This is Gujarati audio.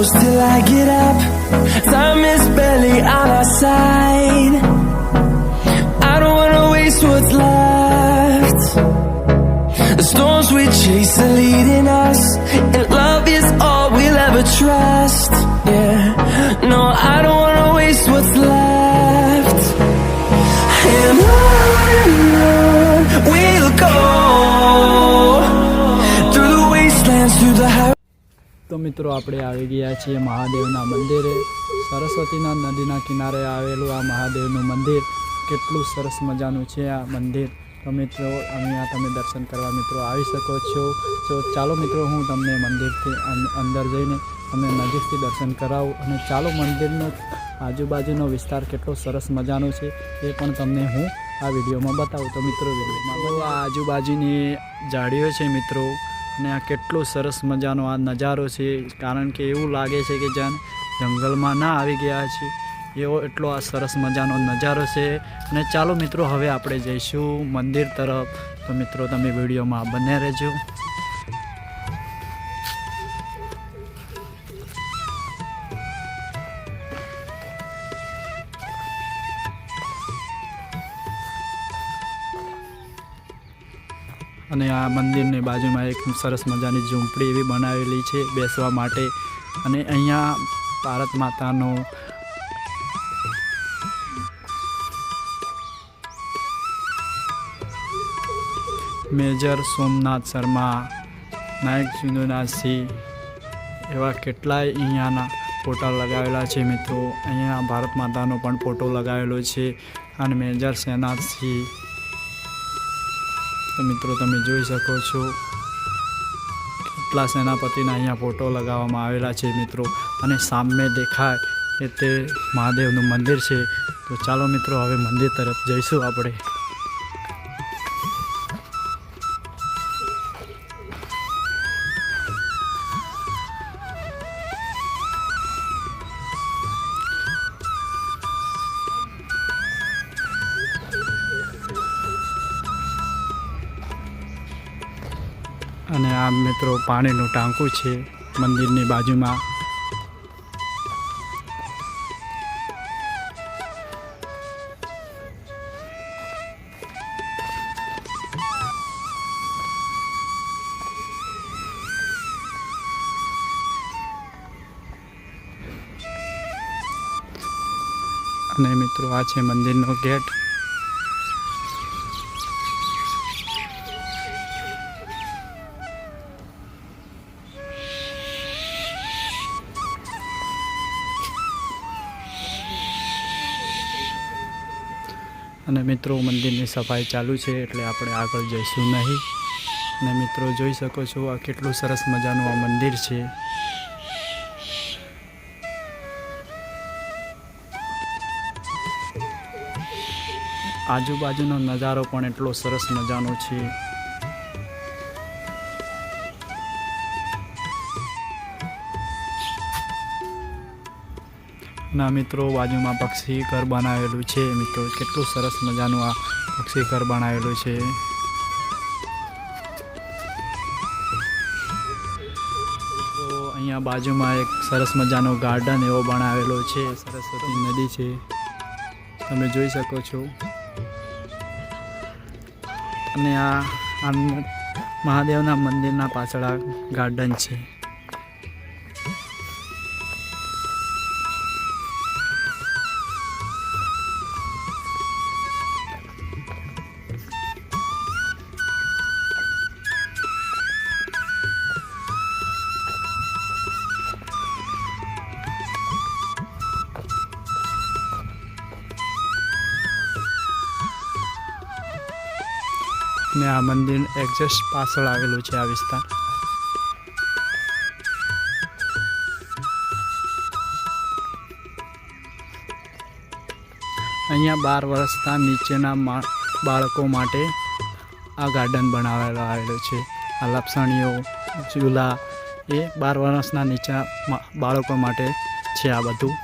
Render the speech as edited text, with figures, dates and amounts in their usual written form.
close till I get up. Time is barely on our side. I don't wanna waste what's left. The storms we chase are leading us, and love is all we'll ever trust. Yeah, no, I don't wanna waste what's left. And on we'll go through the wastelands, through the highways. તો મિત્રો આપણે આવી ગયા છીએ મહાદેવના મંદિરે. સરસ્વતીના નદીના કિનારે આવેલું આ મહાદેવનું મંદિર કેટલું સરસ મજાનું છે આ મંદિર. તો મિત્રો અહીંયા તમે દર્શન કરવા મિત્રો આવી શકો છો. તો ચાલો મિત્રો હું તમને મંદિરથી અંદર જઈને તમને નજીકથી દર્શન કરાવું, અને ચાલો મંદિરનો આજુબાજુનો વિસ્તાર કેટલો સરસ મજાનો છે એ પણ તમને હું આ વિડીયોમાં બતાવું. તો મિત્રો વિડીયોમાં આ આજુબાજુની ઝાડીઓ છે મિત્રો, અને આ કેટલો સરસ મજાનો આ નજારો છે. કારણ કે એવું લાગે છે કે જાણે જંગલમાં ના આવી ગયા છે એવો એટલો આ સરસ મજાનો નજારો છે. અને ચાલો મિત્રો હવે આપણે જઈશું મંદિર તરફ. તો મિત્રો તમે વિડીયોમાં બને રહેજો. અને આ મંદિરની બાજુમાં એક સરસ મજાની ઝૂંપડી એવી બનાવેલી છે બેસવા માટે. અને અહીંયા ભારત માતાનો મેજર સોમનાથ શર્મા, નાયક સિંધુનાથસિંહ એવા કેટલાય અહીંયાના ફોટા લગાવેલા છે મિત્રો. અહીંયા ભારત માતાનો પણ ફોટો લગાવેલો છે, અને મેજર સેનાથસિંહ. તો મિત્રો તમે જોઈ શકો છો કેટલા સેનાપતિના અહીંયા ફોટો લગાવવામાં આવેલા છે મિત્રો. અને સામે દેખાય એ તે મહાદેવનું મંદિર છે. તો ચાલો મિત્રો હવે મંદિર તરફ જઈશું આપણે. અને આ મિત્રો પાણીનું ટાંકું છે મંદિરની બાજુમાં. અને મિત્રો આ છે મંદિરનો ગેટ. અને મિત્રો મંદિરની સફાઈ ચાલુ છે એટલે આપણે આગળ જઈશું નહીં. અને મિત્રો જોઈ શકો છો આ કેટલું સરસ મજાનું આ મંદિર છે. આજુબાજુનો નજારો પણ એટલો સરસ મજાનો છે. ના મિત્રો બાજુમાં પક્ષી ઘર બનાવેલું છે મિત્રો. કેટલું સરસ મજાનું આ પક્ષી ઘર બનાવેલું છે. તો અહીંયા બાજુમાં એક સરસ મજાનો ગાર્ડન એવો બનાવેલો છે. સરસ્વતી નદી છે તમે જોઈ શકો છો. અને આ મહાદેવના મંદિરના પાછળ આ ગાર્ડન છે. ને આ મંદિર એક્ઝેક્ટ પાછળ આવેલું છે આ વિસ્તાર. અહીંયા 12 વર્ષના નીચેના બાળકો માટે આ ગાર્ડન બનાવેલો આવેલો છે. આ લપસણીઓ ઝૂલા એ 12 વર્ષના નીચે બાળકો માટે છે આ બધું.